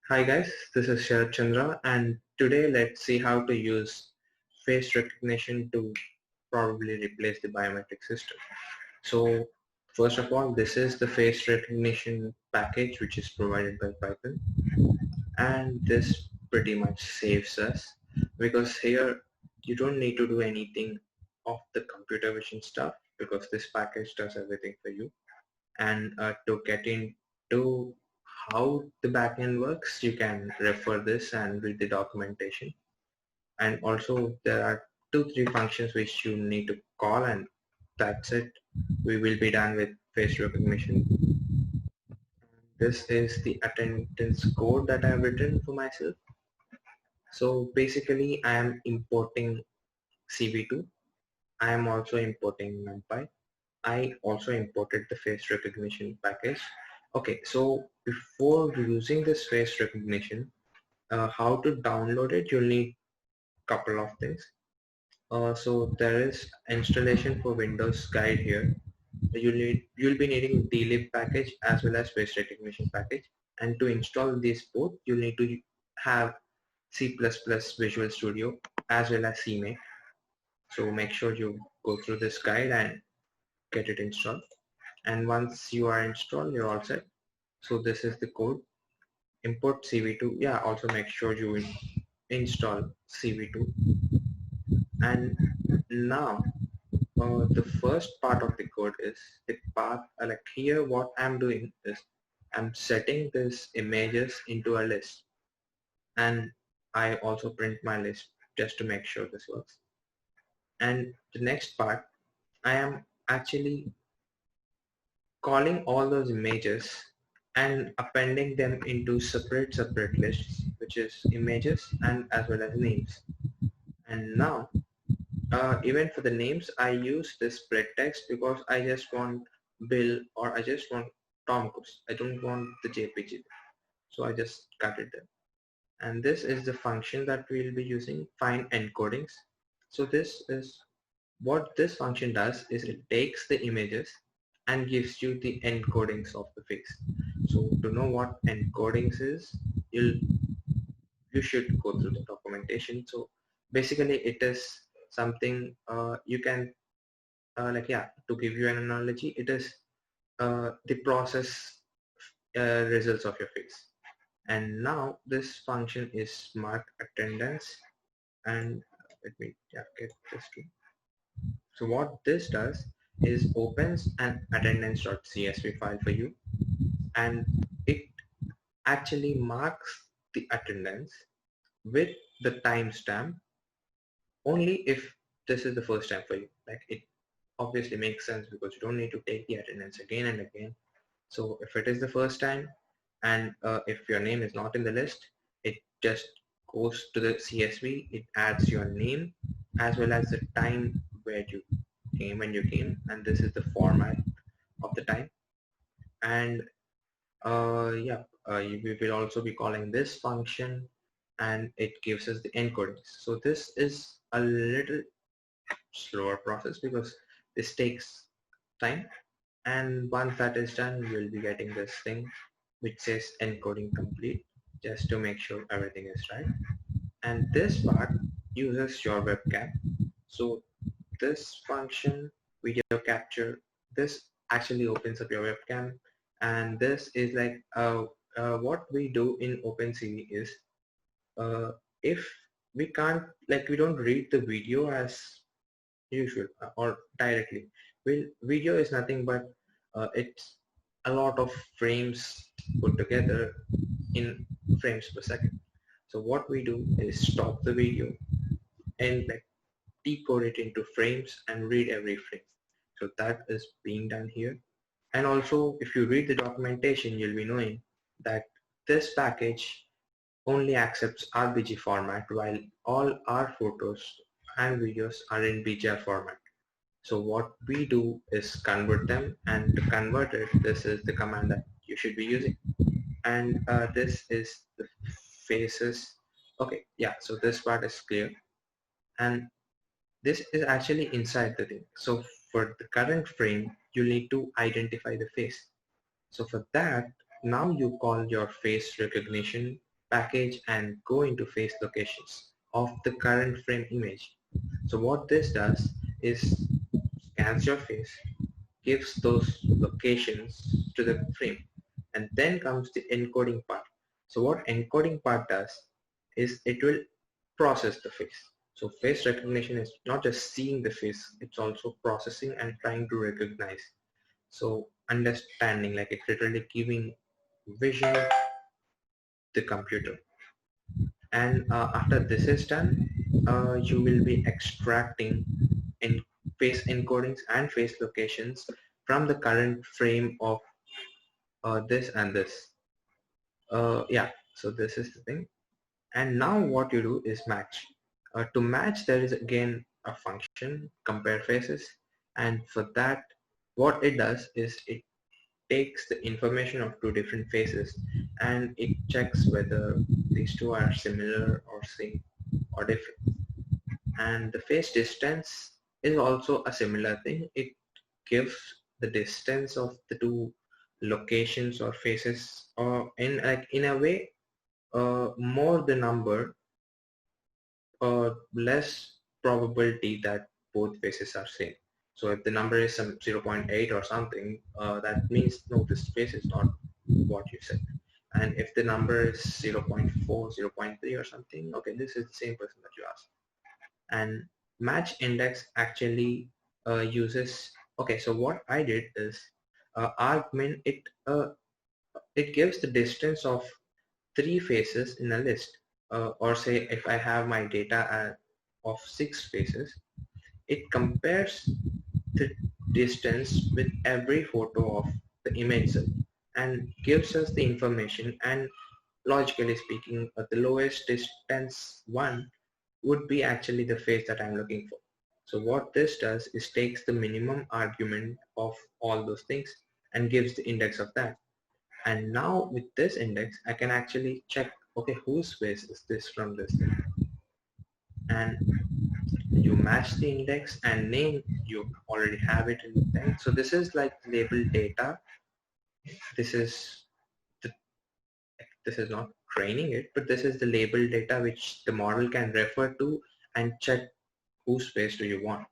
Hi guys, this is Sharad Chandra and today let's see how to use face recognition to probably replace the biometric system. So first of all, this is the face recognition package which is provided by Python, and this pretty much saves us because here you don't need to do anything of the computer vision stuff because this package does everything for you. And to get into how the backend works, you can refer this and read the documentation. And also there are 2-3 functions which you need to call, and that's it. We will be done with face recognition. This is the attendance code that I have written for myself. So basically I am importing CV2. I am also importing NumPy. I also imported the face recognition package. Okay, so before using this face recognition, how to download it, you'll need a couple of things. So there is installation for Windows guide here. You'll be needing dlib package as well as face recognition package. And to install these both, you'll need to have C++ Visual Studio as well as CMake. So make sure you go through this guide and get it installed. And once you are installed, you're all set. So this is the code. Import CV2. Yeah, also make sure you install CV2. And now the first part of the code is the path. Like here, what I'm doing is I'm setting this images into a list, and I also print my list just to make sure this works. And the next part, I am actually calling all those images and appending them into separate lists, which is images and as well as names. And now even for the names, I use this spread text because I just want Bill or I just want Tom Cruise. I don't want the JPG, so I just cut it there. And this is the function that we'll be using, find encodings. So this is what this function does is it takes the images and gives you the encodings of the face. So to know what encodings is, you should go through the documentation. So basically it is something you can like, yeah, to give you an analogy, it is the process results of your face. And now this function is mark attendance, and let me, yeah, get this too. So what this does is opens an attendance.csv file for you, and it actually marks the attendance with the timestamp only if this is the first time for you. Like, it obviously makes sense because you don't need to take the attendance again and again. So if it is the first time and if your name is not in the list, it just goes to the CSV, it adds your name as well as the time where you came when you came, and this is the format of the time. And yeah, we will also be calling this function, and it gives us the encodings. So this is a little slower process because this takes time, and once that is done, you'll be getting this thing which says encoding complete, just to make sure everything is right. And this part uses your webcam. So this function, video capture, this actually opens up your webcam, and this is like what we do in OpenCV is uh, if we can't, like, we don't read the video as usual or directly. Well, video is nothing but it's a lot of frames put together in frames per second. So what we do is stop the video and like decode it into frames and read every frame. So that is being done here. And also, if you read the documentation, you'll be knowing that this package only accepts RBG format while all our photos and videos are in BGR format. So what we do is convert them, and to convert it, this is the command that you should be using. And this is the faces. Okay, yeah, so this part is clear. And this is actually inside the thing. So for the current frame, you need to identify the face. So for that, now you call your face recognition package and go into face locations of the current frame image. So what this does is scans your face, gives those locations to the frame, and then comes the encoding part. So what encoding part does is it will process the face. So face recognition is not just seeing the face, it's also processing and trying to recognize. So understanding, like it's literally giving vision to the computer. And after this is done, you will be extracting in face encodings and face locations from the current frame of this and this. Yeah, so this is the thing. And now what you do is match. To match, there is again a function, compare faces. And for that, what it does is it takes the information of two different faces and it checks whether these two are similar or same or different. And the face distance is also a similar thing. It gives the distance of the two locations or faces, or in a way, more the number less probability that both faces are same. So if the number is some 0.8 or something, that means no, this face is not what you said. And if the number is 0.4, 0.3 or something, okay, this is the same person that you asked. And match index actually uses, okay, so what I did is argmin, it gives the distance of three faces in a list, or say if I have my data of 6 faces, it compares the distance with every photo of the image cell and gives us the information. And logically speaking, the lowest distance one would be actually the face that I'm looking for. So what this does is takes the minimum argument of all those things and gives the index of that. And now with this index, I can actually check, okay, whose face is this from this thing? And you match the index and name, you already have it in the thing. So this is like labeled data. This is the, this is not training it, but this is the labeled data which the model can refer to and check whose face do you want.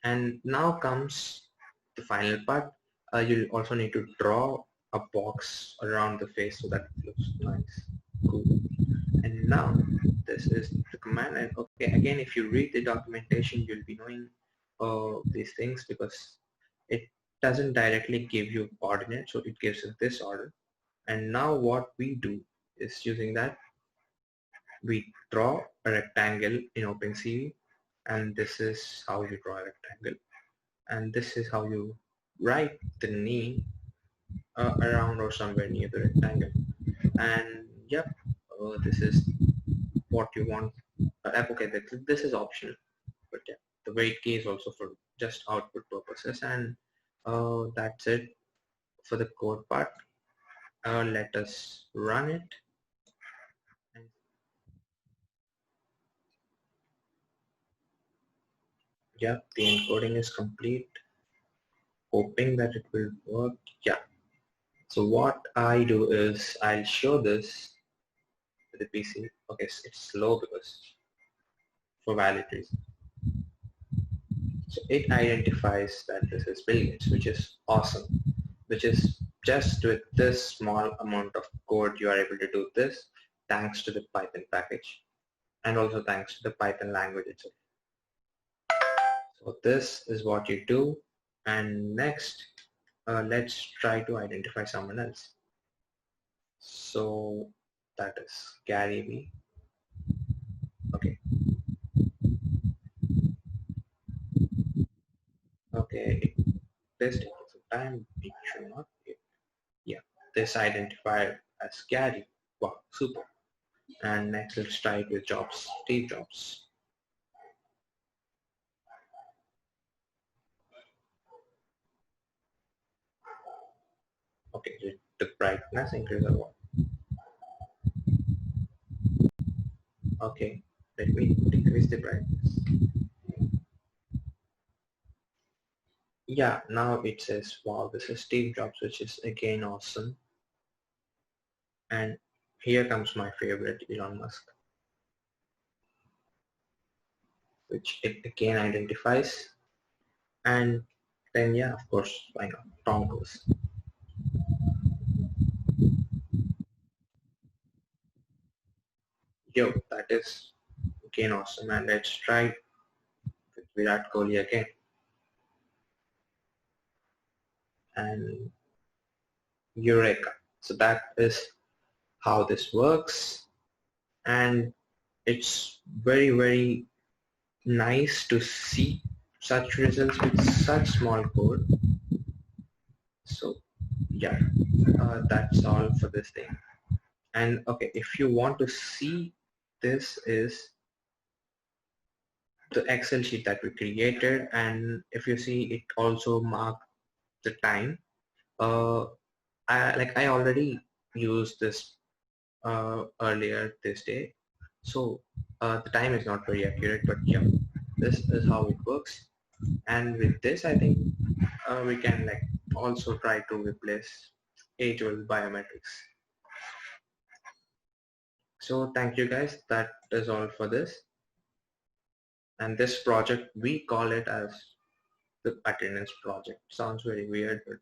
And now comes the final part. You'll also need to draw a box around the face so that it looks nice, cool. And now this is the command. And okay, again, if you read the documentation, you'll be knowing these things because it doesn't directly give you coordinates, so it gives us this order. And now what we do is using that, we draw a rectangle in OpenCV, and this is how you draw a rectangle. And this is how you write the name around or somewhere near the rectangle. And yep, this is what you want. Okay, this is optional, but yeah, the weight key is also for just output purposes. And that's it for the code part. Let us run it. And yeah, the encoding is complete. Hoping that it will work. Yeah. So what I do is I'll show this to the PC. Okay, it's slow because for valid reason. So it identifies that this is Bill Gates, which is awesome, which is just with this small amount of code you are able to do this thanks to the Python package and also thanks to the Python language itself. So this is what you do, and next let's try to identify someone else. So that is Gary V. Okay. Okay, this taking some time, it should not be. Yeah, this identified as Gary. Wow, super. And next let's try it with Jobs, Steve Jobs. Okay, the brightness increase or what? Okay, let me decrease the brightness. Yeah, now it says, wow, this is Steve Jobs, which is again awesome. And here comes my favorite, Elon Musk, which it again identifies. And then yeah, of course, why not? Tom Cruise. Yo, that is again awesome. And let's try with Virat Kohli again. And Eureka. So that is how this works. And it's very, very nice to see such results with such small code. So yeah, that's all for this thing. And okay, if you want to see, this is the Excel sheet that we created, and if you see, it also marked the time. uh, I already used this earlier this day, so the time is not very accurate, but yeah, this is how it works. And with this, I think we can like also try to replace age-old biometrics. So thank you guys, that is all for this. And this project, we call it as the attendance project. Sounds very weird, but